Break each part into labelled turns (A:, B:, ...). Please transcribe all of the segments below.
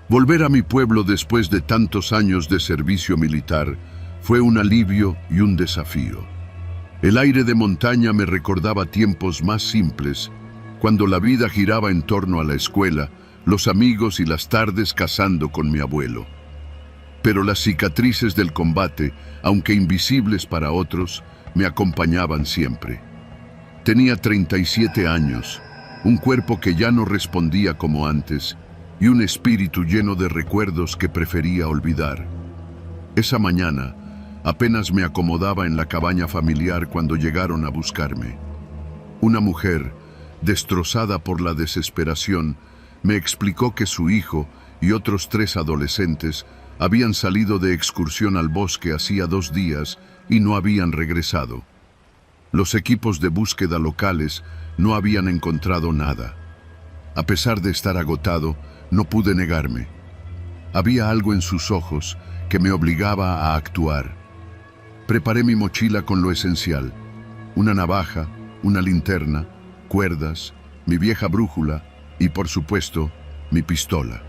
A: Volver a mi pueblo después de tantos años de servicio militar fue un alivio y un desafío. El aire de montaña me recordaba tiempos más simples, cuando la vida giraba en torno a la escuela, los amigos y las tardes cazando con mi abuelo. Pero las cicatrices del combate, aunque invisibles para otros, me acompañaban siempre. Tenía 37 años, un cuerpo que ya no respondía como antes, y un espíritu lleno de recuerdos que prefería olvidar. Esa mañana, apenas me acomodaba en la cabaña familiar cuando llegaron a buscarme. Una mujer, destrozada por la desesperación, me explicó que su hijo y otros 3 adolescentes habían salido de excursión al bosque hacía 2 días y no habían regresado. Los equipos de búsqueda locales no habían encontrado nada. A pesar de estar agotado, no pude negarme. Había algo en sus ojos que me obligaba a actuar. Preparé mi mochila con lo esencial: una navaja, una linterna, cuerdas, mi vieja brújula y, por supuesto, mi pistola.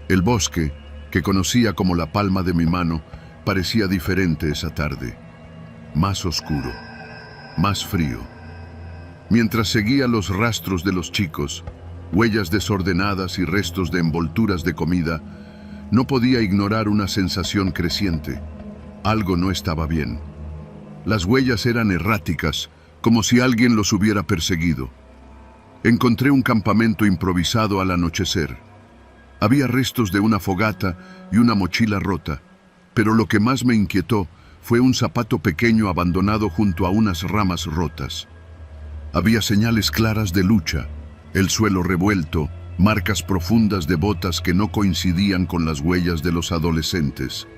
A: El bosque, que conocía como la palma de mi mano, parecía diferente esa tarde. Más oscuro, más frío. Mientras seguía los rastros de los chicos, huellas desordenadas y restos de envolturas de comida, no podía ignorar una sensación creciente. Algo no estaba bien. Las huellas eran erráticas, como si alguien los hubiera perseguido. Encontré un campamento improvisado al anochecer. Había restos de una fogata y una mochila rota, pero lo que más me inquietó fue un zapato pequeño abandonado junto a unas ramas rotas. Había señales claras de lucha: el suelo revuelto, marcas profundas de botas que no coincidían con las huellas de los adolescentes.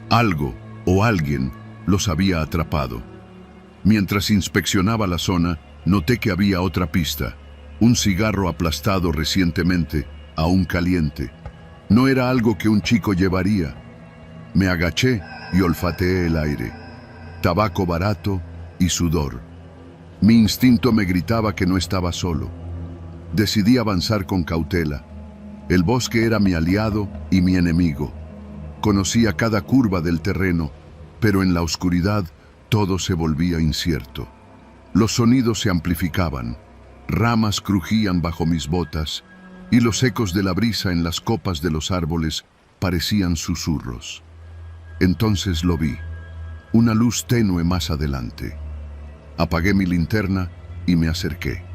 A: Algo o alguien los había atrapado. Mientras inspeccionaba la zona, noté que había otra pista: un cigarro aplastado recientemente, aún caliente. No era algo que un chico llevaría. Me agaché y olfateé el aire. Tabaco barato y sudor. Mi instinto me gritaba que no estaba solo. Decidí avanzar con cautela. El bosque era mi aliado y mi enemigo. Conocía cada curva del terreno, pero en la oscuridad todo se volvía incierto. Los sonidos se amplificaban, ramas crujían bajo mis botas y los ecos de la brisa en las copas de los árboles parecían susurros. Entonces lo vi, una luz tenue más adelante. Apagué mi linterna y me acerqué.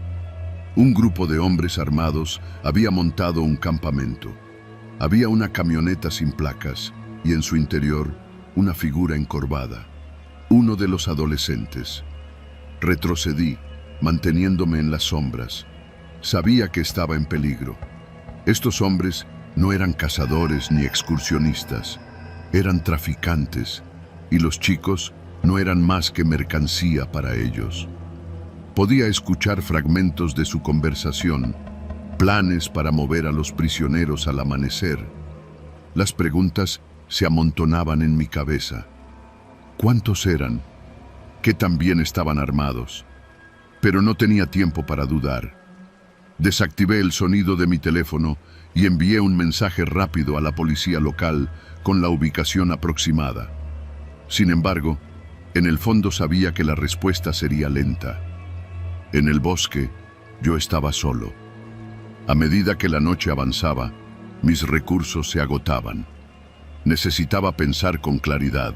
A: Un grupo de hombres armados había montado un campamento. Había una camioneta sin placas y en su interior una figura encorvada, uno de los adolescentes. Retrocedí, manteniéndome en las sombras. Sabía que estaba en peligro. Estos hombres no eran cazadores ni excursionistas, eran traficantes, y los chicos no eran más que mercancía para ellos. Podía escuchar fragmentos de su conversación, planes para mover a los prisioneros al amanecer. Las preguntas se amontonaban en mi cabeza. ¿Cuántos eran? ¿Qué tan bien estaban armados? Pero no tenía tiempo para dudar. Desactivé el sonido de mi teléfono y envié un mensaje rápido a la policía local con la ubicación aproximada. Sin embargo, en el fondo sabía que la respuesta sería lenta. En el bosque, yo estaba solo. A medida que la noche avanzaba, mis recursos se agotaban. Necesitaba pensar con claridad.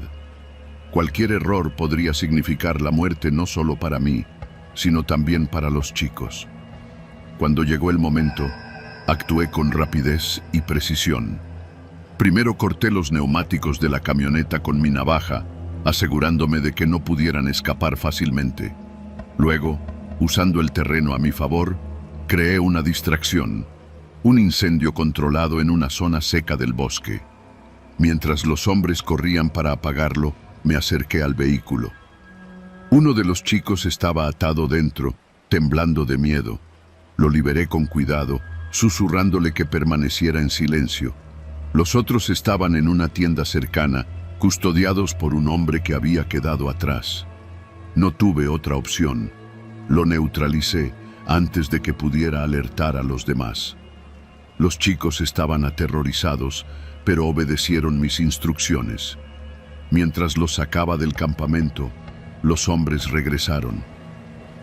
A: Cualquier error podría significar la muerte no solo para mí, sino también para los chicos. Cuando llegó el momento, actué con rapidez y precisión. Primero corté los neumáticos de la camioneta con mi navaja, asegurándome de que no pudieran escapar fácilmente. Luego, usando el terreno a mi favor, creé una distracción, un incendio controlado en una zona seca del bosque. Mientras los hombres corrían para apagarlo, me acerqué al vehículo. Uno de los chicos estaba atado dentro, temblando de miedo. Lo liberé con cuidado, susurrándole que permaneciera en silencio. Los otros estaban en una tienda cercana, custodiados por un hombre que había quedado atrás. No tuve otra opción. Lo neutralicé antes de que pudiera alertar a los demás. Los chicos estaban aterrorizados, pero obedecieron mis instrucciones. Mientras los sacaba del campamento, los hombres regresaron.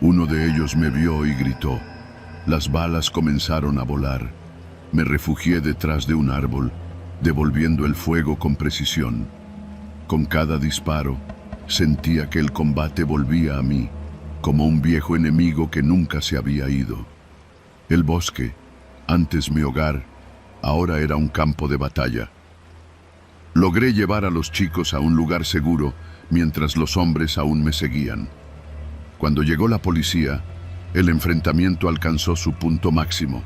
A: Uno de ellos me vio y gritó. Las balas comenzaron a volar. Me refugié detrás de un árbol, devolviendo el fuego con precisión. Con cada disparo, sentía que el combate volvía a mí, como un viejo enemigo que nunca se había ido. El bosque, antes mi hogar, ahora era un campo de batalla. Logré llevar a los chicos a un lugar seguro, mientras los hombres aún me seguían. Cuando llegó la policía, el enfrentamiento alcanzó su punto máximo.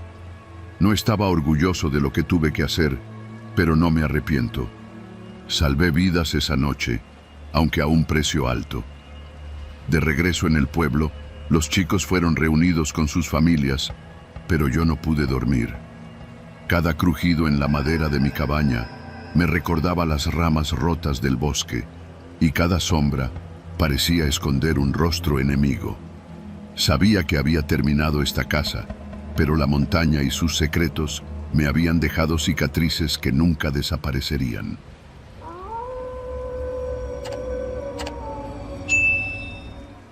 A: No estaba orgulloso de lo que tuve que hacer, pero no me arrepiento. Salvé vidas esa noche, aunque a un precio alto. De regreso en el pueblo, los chicos fueron reunidos con sus familias, pero yo no pude dormir. Cada crujido en la madera de mi cabaña me recordaba las ramas rotas del bosque, y cada sombra parecía esconder un rostro enemigo. Sabía que había terminado esta casa, pero la montaña y sus secretos me habían dejado cicatrices que nunca desaparecerían.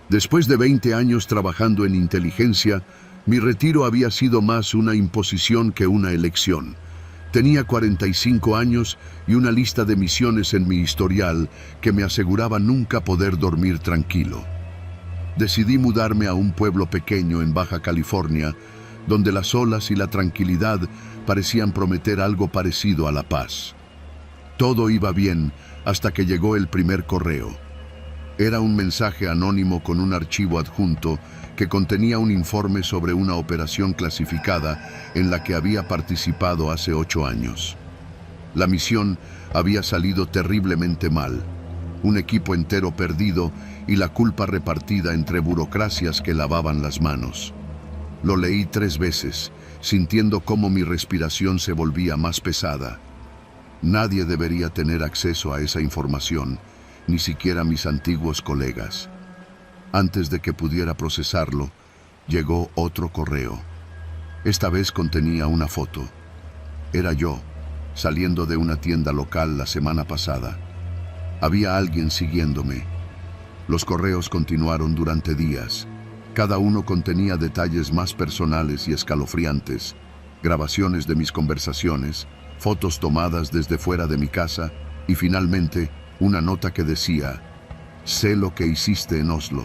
A: Después de 20 años trabajando en inteligencia, mi retiro había sido más una imposición que una elección. Tenía 45 años y una lista de misiones en mi historial que me aseguraba nunca poder dormir tranquilo. Decidí mudarme a un pueblo pequeño en Baja California, donde las olas y la tranquilidad parecían prometer algo parecido a la paz. Todo iba bien hasta que llegó el primer correo. Era un mensaje anónimo con un archivo adjunto que contenía un informe sobre una operación clasificada en la que había participado hace 8 años. La misión había salido terriblemente mal, un equipo entero perdido y la culpa repartida entre burocracias que lavaban las manos. Lo leí 3 veces, sintiendo cómo mi respiración se volvía más pesada. Nadie debería tener acceso a esa información, ni siquiera mis antiguos colegas. Antes de que pudiera procesarlo, llegó otro correo. Esta vez contenía una foto. Era yo, saliendo de una tienda local la semana pasada. Había alguien siguiéndome. Los correos continuaron durante días. Cada uno contenía detalles más personales y escalofriantes, grabaciones de mis conversaciones, fotos tomadas desde fuera de mi casa y finalmente una nota que decía: sé lo que hiciste en Oslo,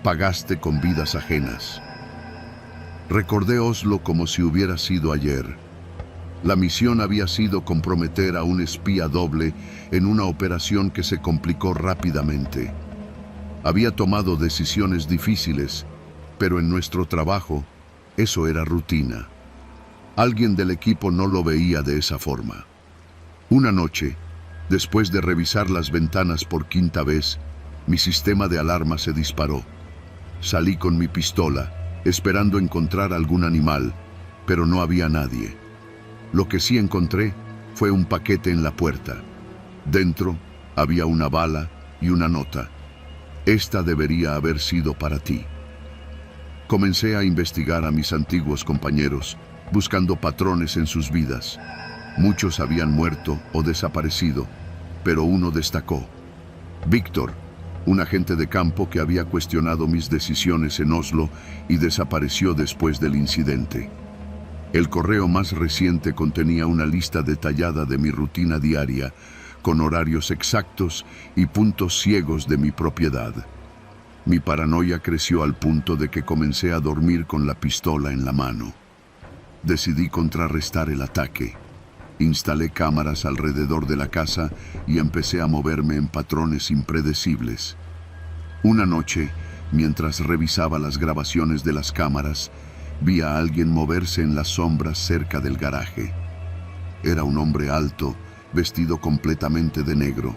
A: pagaste con vidas ajenas. Recordé Oslo como si hubiera sido ayer. La misión había sido comprometer a un espía doble en una operación que se complicó rápidamente. Había tomado decisiones difíciles, pero en nuestro trabajo eso era rutina. Alguien del equipo no lo veía de esa forma. Una noche, después de revisar las ventanas por 5ª vez, mi sistema de alarma se disparó. Salí con mi pistola, esperando encontrar algún animal, pero no había nadie. Lo que sí encontré fue un paquete en la puerta. Dentro había una bala y una nota. Esta debería haber sido para ti. Comencé a investigar a mis antiguos compañeros, buscando patrones en sus vidas. Muchos habían muerto o desaparecido, pero uno destacó. Víctor, un agente de campo que había cuestionado mis decisiones en Oslo y desapareció después del incidente. El correo más reciente contenía una lista detallada de mi rutina diaria, con horarios exactos y puntos ciegos de mi propiedad. Mi paranoia creció al punto de que comencé a dormir con la pistola en la mano. Decidí contrarrestar el ataque. Instalé cámaras alrededor de la casa y empecé a moverme en patrones impredecibles. Una noche, mientras revisaba las grabaciones de las cámaras, vi a alguien moverse en las sombras cerca del garaje. Era un hombre alto, vestido completamente de negro.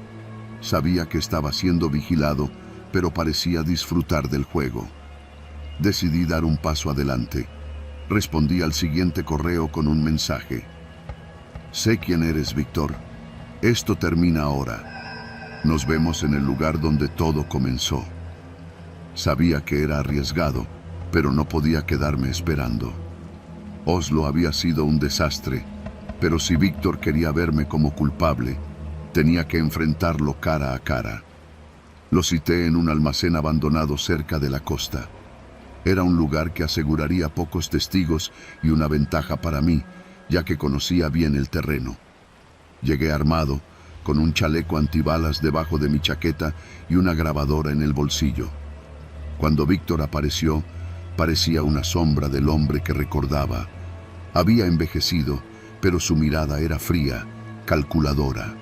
A: Sabía que estaba siendo vigilado, pero parecía disfrutar del juego. Decidí dar un paso adelante. Respondí al siguiente correo con un mensaje. Sé quién eres, Víctor. Esto termina ahora. Nos vemos en el lugar donde todo comenzó. Sabía que era arriesgado, pero no podía quedarme esperando. Oslo había sido un desastre, pero si Víctor quería verme como culpable, tenía que enfrentarlo cara a cara. Lo cité en un almacén abandonado cerca de la costa. Era un lugar que aseguraría pocos testigos y una ventaja para mí, ya que conocía bien el terreno. Llegué armado, con un chaleco antibalas debajo de mi chaqueta y una grabadora en el bolsillo. Cuando Víctor apareció, parecía una sombra del hombre que recordaba. Había envejecido, pero su mirada era fría, calculadora.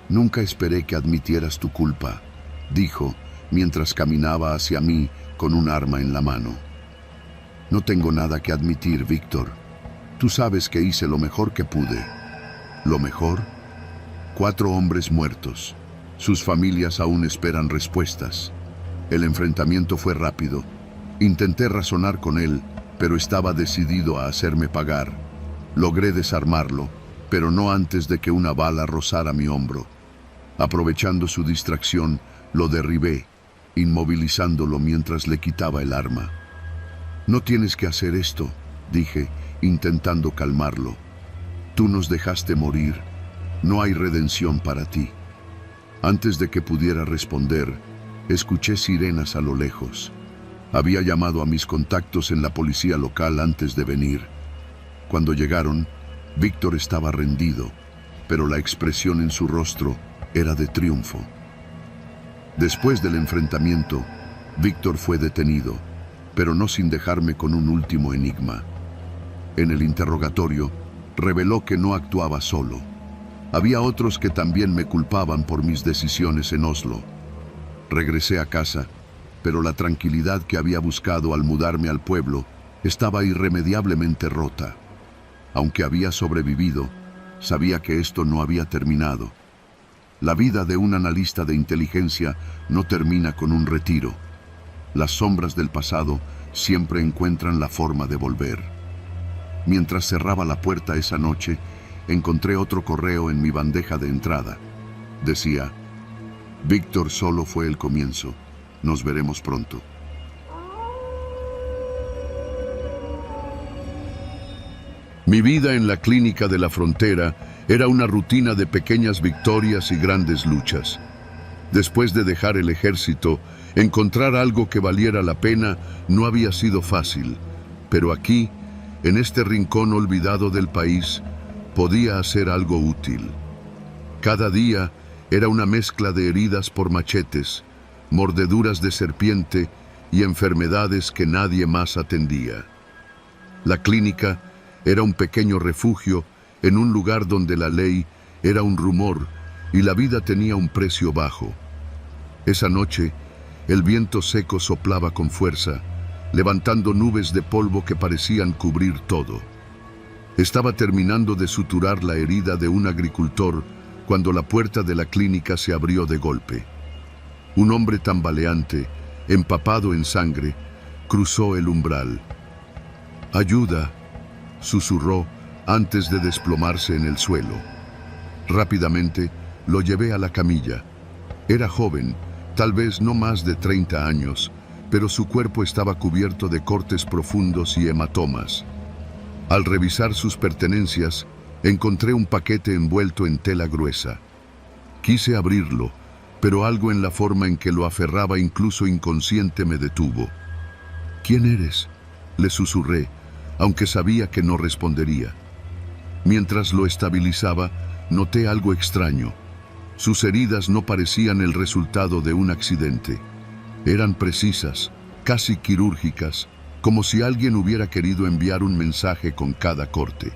A: «Nunca esperé que admitieras tu culpa», dijo, mientras caminaba hacia mí con un arma en la mano. «No tengo nada que admitir, Víctor. Tú sabes que hice lo mejor que pude». ¿Lo mejor? 4 hombres muertos. Sus familias aún esperan respuestas. El enfrentamiento fue rápido. Intenté razonar con él, pero estaba decidido a hacerme pagar. Logré desarmarlo, pero no antes de que una bala rozara mi hombro. Aprovechando su distracción, lo derribé, inmovilizándolo mientras le quitaba el arma. «No tienes que hacer esto», dije, intentando calmarlo. «Tú nos dejaste morir. No hay redención para ti». Antes de que pudiera responder, escuché sirenas a lo lejos. Había llamado a mis contactos en la policía local antes de venir. Cuando llegaron, Víctor estaba rendido, pero la expresión en su rostro era de triunfo. Después del enfrentamiento, Víctor fue detenido, pero no sin dejarme con un último enigma. En el interrogatorio, reveló que no actuaba solo. Había otros que también me culpaban por mis decisiones en Oslo. Regresé a casa, pero la tranquilidad que había buscado al mudarme al pueblo estaba irremediablemente rota. Aunque había sobrevivido, sabía que esto no había terminado. La vida de un analista de inteligencia no termina con un retiro. Las sombras del pasado siempre encuentran la forma de volver. Mientras cerraba la puerta esa noche, encontré otro correo en mi bandeja de entrada. Decía: «Víctor solo fue el comienzo. Nos veremos pronto». Mi vida en la clínica de la frontera era una rutina de pequeñas victorias y grandes luchas. Después de dejar el ejército, encontrar algo que valiera la pena no había sido fácil, pero aquí, en este rincón olvidado del país, podía hacer algo útil. Cada día era una mezcla de heridas por machetes, mordeduras de serpiente y enfermedades que nadie más atendía. La clínica era un pequeño refugio en un lugar donde la ley era un rumor y la vida tenía un precio bajo. Esa noche, el viento seco soplaba con fuerza, levantando nubes de polvo que parecían cubrir todo. Estaba terminando de suturar la herida de un agricultor cuando la puerta de la clínica se abrió de golpe. Un hombre tambaleante, empapado en sangre, cruzó el umbral. «Ayuda», susurró antes de desplomarse en el suelo. Rápidamente lo llevé a la camilla. Era joven, tal vez no más de 30 años, pero su cuerpo estaba cubierto de cortes profundos y hematomas. Al revisar sus pertenencias, encontré un paquete envuelto en tela gruesa. Quise abrirlo, pero algo en la forma en que lo aferraba, incluso inconsciente, me detuvo. «¿Quién eres?», le susurré, aunque sabía que no respondería. Mientras lo estabilizaba, noté algo extraño. Sus heridas no parecían el resultado de un accidente. Eran precisas, casi quirúrgicas, como si alguien hubiera querido enviar un mensaje con cada corte.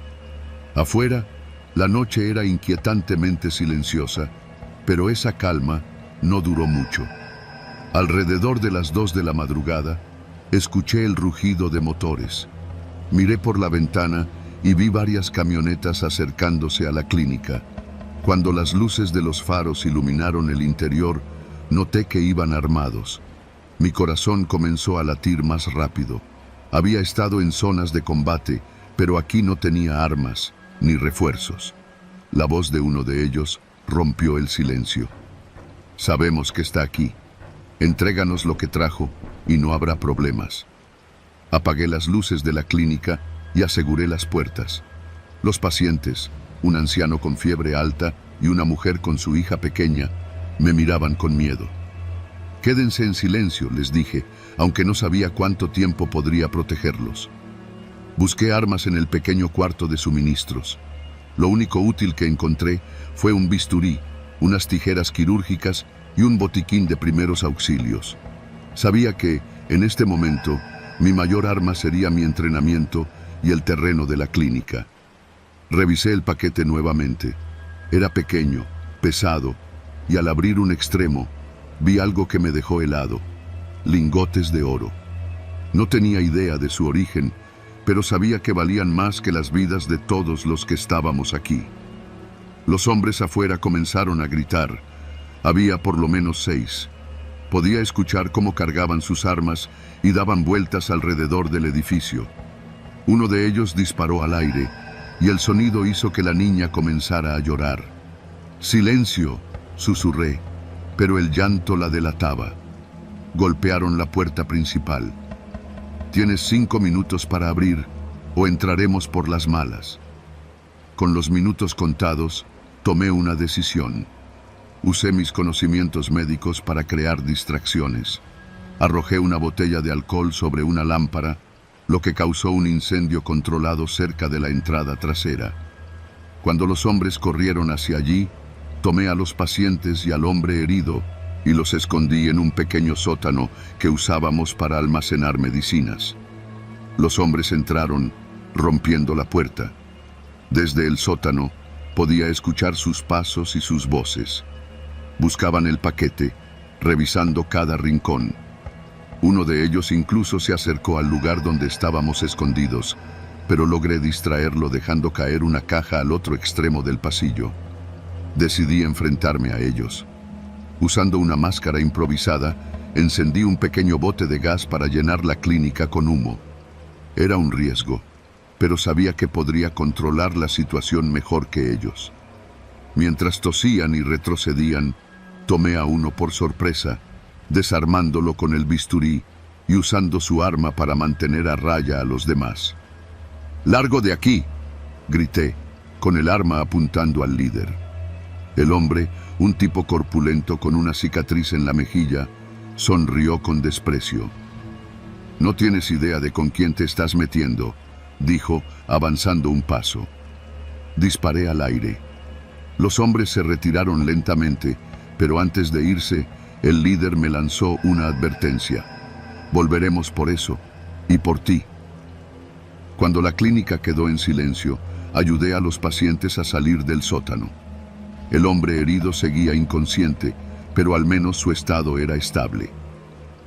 A: Afuera, la noche era inquietantemente silenciosa, pero esa calma no duró mucho. Alrededor de las 2 de la madrugada, escuché el rugido de motores. Miré por la ventana y vi varias camionetas acercándose a la clínica. Cuando las luces de los faros iluminaron el interior, noté que iban armados. Mi corazón comenzó a latir más rápido. Había estado en zonas de combate, pero aquí no tenía armas ni refuerzos. La voz de uno de ellos rompió el silencio. «Sabemos que está aquí. Entréganos lo que trajo y no habrá problemas». Apagué las luces de la clínica y aseguré las puertas. Los pacientes, un anciano con fiebre alta y una mujer con su hija pequeña, me miraban con miedo. «Quédense en silencio», les dije, aunque no sabía cuánto tiempo podría protegerlos. Busqué armas en el pequeño cuarto de suministros. Lo único útil que encontré fue un bisturí, unas tijeras quirúrgicas y un botiquín de primeros auxilios. Sabía que, en este momento, mi mayor arma sería mi entrenamiento y el terreno de la clínica. Revisé el paquete nuevamente. Era pequeño, pesado, y al abrir un extremo, vi algo que me dejó helado: lingotes de oro. No tenía idea de su origen, pero sabía que valían más que las vidas de todos los que estábamos aquí. Los hombres afuera comenzaron a gritar. Había por lo menos 6. Podía escuchar cómo cargaban sus armas y daban vueltas alrededor del edificio. Uno de ellos disparó al aire y el sonido hizo que la niña comenzara a llorar. «Silencio», susurré, pero el llanto la delataba. Golpearon la puerta principal. «Tienes 5 minutos para abrir o entraremos por las malas». Con los minutos contados, tomé una decisión. Usé mis conocimientos médicos para crear distracciones. Arrojé una botella de alcohol sobre una lámpara, lo que causó un incendio controlado cerca de la entrada trasera. Cuando los hombres corrieron hacia allí, tomé a los pacientes y al hombre herido y los escondí en un pequeño sótano que usábamos para almacenar medicinas. Los hombres entraron, rompiendo la puerta. Desde el sótano podía escuchar sus pasos y sus voces. Buscaban el paquete, revisando cada rincón. Uno de ellos incluso se acercó al lugar donde estábamos escondidos, pero logré distraerlo dejando caer una caja al otro extremo del pasillo. Decidí enfrentarme a ellos. Usando una máscara improvisada, encendí un pequeño bote de gas para llenar la clínica con humo. Era un riesgo, pero sabía que podría controlar la situación mejor que ellos. Mientras tosían y retrocedían, tomé a uno por sorpresa, desarmándolo con el bisturí y usando su arma para mantener a raya a los demás. «¡Largo de aquí!», grité, con el arma apuntando al líder. El hombre, un tipo corpulento con una cicatriz en la mejilla, sonrió con desprecio. «No tienes idea de con quién te estás metiendo», dijo, avanzando un paso. Disparé al aire. Los hombres se retiraron lentamente, pero antes de irse, el líder me lanzó una advertencia: «Volveremos por eso, y por ti». Cuando la clínica quedó en silencio, ayudé a los pacientes a salir del sótano. El hombre herido seguía inconsciente, pero al menos su estado era estable.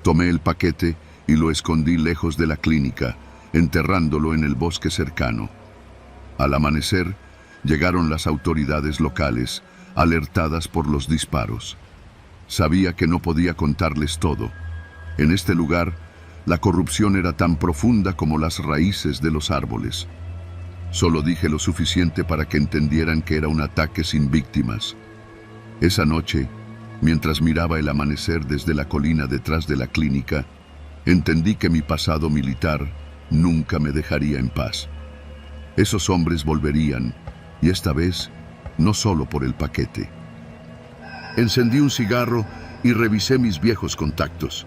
A: Tomé el paquete y lo escondí lejos de la clínica, enterrándolo en el bosque cercano. Al amanecer, llegaron las autoridades locales, alertadas por los disparos. Sabía que no podía contarles todo. En este lugar, la corrupción era tan profunda como las raíces de los árboles. Solo dije lo suficiente para que entendieran que era un ataque sin víctimas. Esa noche, mientras miraba el amanecer desde la colina detrás de la clínica, entendí que mi pasado militar nunca me dejaría en paz. Esos hombres volverían, y esta vez, no solo por el paquete. Encendí un cigarro y revisé mis viejos contactos.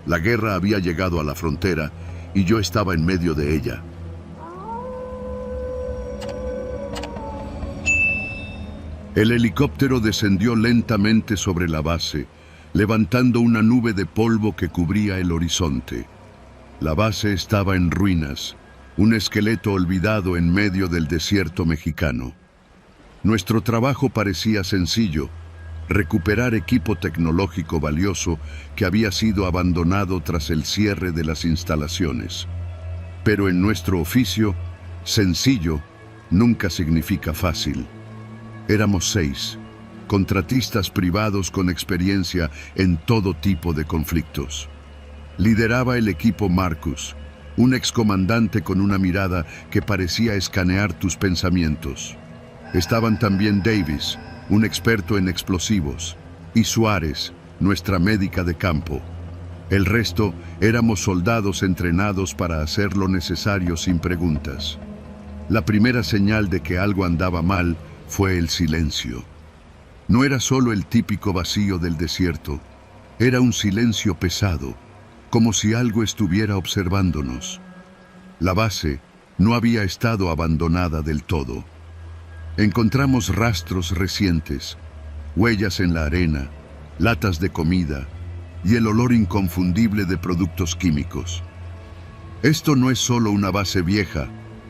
A: La guerra había llegado a la frontera y yo estaba en medio de ella. El helicóptero descendió lentamente sobre la base, levantando una nube de polvo que cubría el horizonte. La base estaba en ruinas, un esqueleto olvidado en medio del desierto mexicano. Nuestro trabajo parecía sencillo: recuperar equipo tecnológico valioso que había sido abandonado tras el cierre de las instalaciones. Pero en nuestro oficio, sencillo nunca significa fácil. Éramos 6, contratistas privados con experiencia en todo tipo de conflictos. Lideraba el equipo Marcus, un excomandante con una mirada que parecía escanear tus pensamientos. Estaban también Davis, un experto en explosivos, y Suárez, nuestra médica de campo. El resto éramos soldados entrenados para hacer lo necesario sin preguntas. La primera señal de que algo andaba mal fue el silencio. No era solo el típico vacío del desierto, era un silencio pesado, como si algo estuviera observándonos. La base no había estado abandonada del todo. Encontramos rastros recientes, huellas en la arena, latas de comida y el olor inconfundible de productos químicos. «Esto no es solo una base vieja»,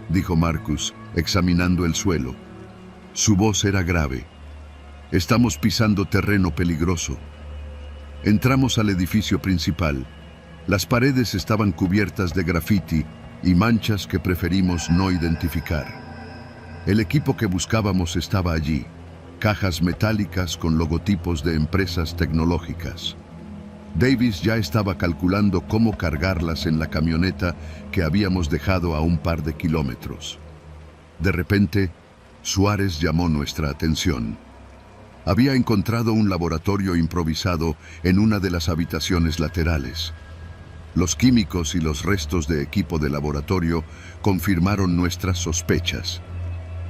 A: dijo Marcus, examinando el suelo. Su voz era grave. «Estamos pisando terreno peligroso». Entramos al edificio principal. Las paredes estaban cubiertas de grafiti y manchas que preferimos no identificar. El equipo que buscábamos estaba allí, cajas metálicas con logotipos de empresas tecnológicas. Davis ya estaba calculando cómo cargarlas en la camioneta que habíamos dejado a un par de kilómetros. De repente, Suárez llamó nuestra atención. Había encontrado un laboratorio improvisado en una de las habitaciones laterales. Los químicos y los restos de equipo de laboratorio confirmaron nuestras sospechas.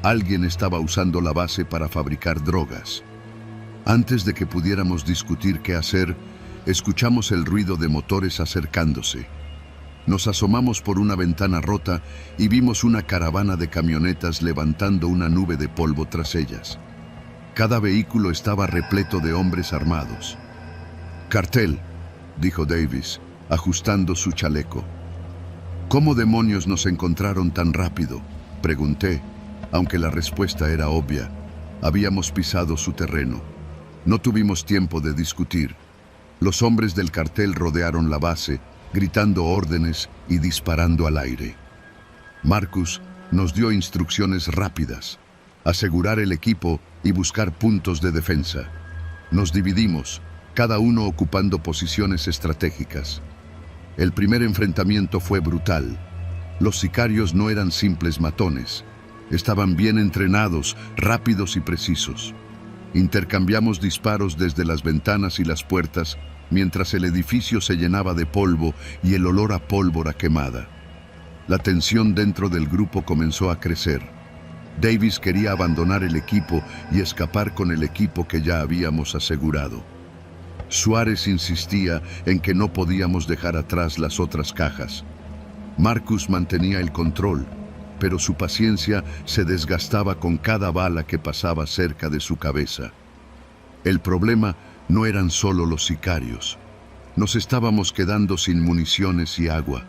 A: Alguien estaba usando la base para fabricar drogas. Antes de que pudiéramos discutir qué hacer, escuchamos el ruido de motores acercándose. Nos asomamos por una ventana rota y vimos una caravana de camionetas levantando una nube de polvo tras ellas. Cada vehículo estaba repleto de hombres armados. «Cartel», dijo Davis, ajustando su chaleco. «¿Cómo demonios nos encontraron tan rápido?», pregunté, aunque la respuesta era obvia. Habíamos pisado su terreno. No tuvimos tiempo de discutir. Los hombres del cartel rodearon la base, gritando órdenes y disparando al aire. Marcus nos dio instrucciones rápidas: asegurar el equipo y buscar puntos de defensa. Nos dividimos, cada uno ocupando posiciones estratégicas. El primer enfrentamiento fue brutal. Los sicarios no eran simples matones. Estaban bien entrenados, rápidos y precisos. Intercambiamos disparos desde las ventanas y las puertas, mientras el edificio se llenaba de polvo y el olor a pólvora quemada. La tensión dentro del grupo comenzó a crecer. Davis quería abandonar el equipo y escapar con el equipo que ya habíamos asegurado. Suárez insistía en que no podíamos dejar atrás las otras cajas. Marcus mantenía el control, pero su paciencia se desgastaba con cada bala que pasaba cerca de su cabeza. El problema no eran solo los sicarios. Nos estábamos quedando sin municiones y agua.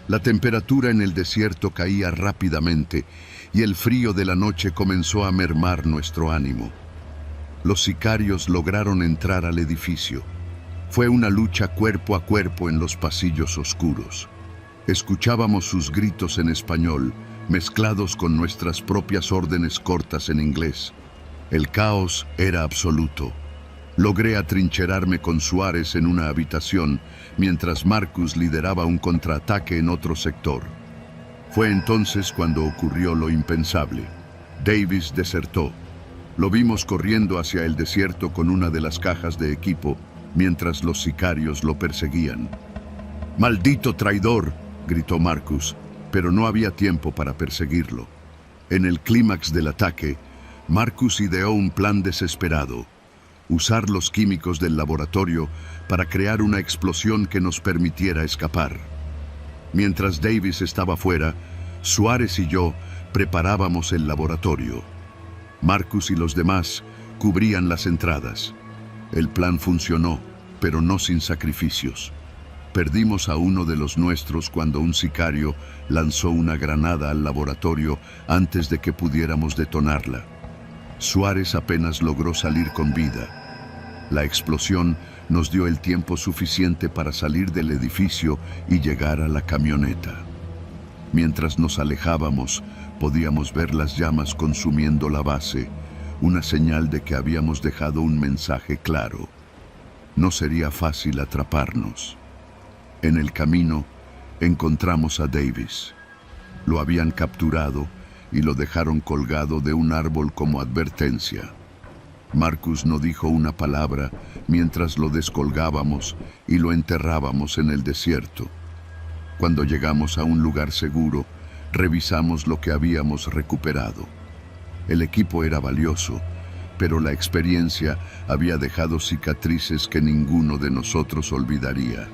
A: La temperatura en el desierto caía rápidamente y el frío de la noche comenzó a mermar nuestro ánimo. Los sicarios lograron entrar al edificio. Fue una lucha cuerpo a cuerpo en los pasillos oscuros. Escuchábamos sus gritos en español, mezclados con nuestras propias órdenes cortas en inglés. El caos era absoluto. Logré atrincherarme con Suárez en una habitación, mientras Marcus lideraba un contraataque en otro sector. Fue entonces cuando ocurrió lo impensable. Davis desertó. Lo vimos corriendo hacia el desierto con una de las cajas de equipo, mientras los sicarios lo perseguían. «¡Maldito traidor!», gritó Marcus, pero no había tiempo para perseguirlo. En el clímax del ataque, Marcus ideó un plan desesperado: usar los químicos del laboratorio para crear una explosión que nos permitiera escapar. Mientras Davis estaba fuera, Suárez y yo preparábamos el laboratorio. Marcus y los demás cubrían las entradas. El plan funcionó, pero no sin sacrificios. Perdimos a uno de los nuestros cuando un sicario lanzó una granada al laboratorio antes de que pudiéramos detonarla. Suárez apenas logró salir con vida. La explosión nos dio el tiempo suficiente para salir del edificio y llegar a la camioneta. Mientras nos alejábamos, podíamos ver las llamas consumiendo la base, una señal de que habíamos dejado un mensaje claro. No sería fácil atraparnos. En el camino, encontramos a Davis. Lo habían capturado y lo dejaron colgado de un árbol como advertencia. Marcus no dijo una palabra mientras lo descolgábamos y lo enterrábamos en el desierto. Cuando llegamos a un lugar seguro, Revisamos lo que habíamos recuperado. El equipo era valioso, pero la experiencia había dejado cicatrices que ninguno de nosotros olvidaría.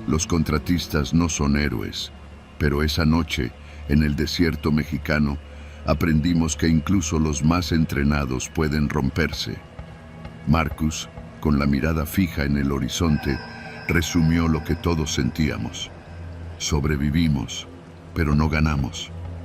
A: Los contratistas no son héroes, pero esa noche, en el desierto mexicano, aprendimos que incluso los más entrenados pueden romperse. Marcus, con la mirada fija en el horizonte, resumió lo que todos sentíamos. Sobrevivimos, pero no ganamos.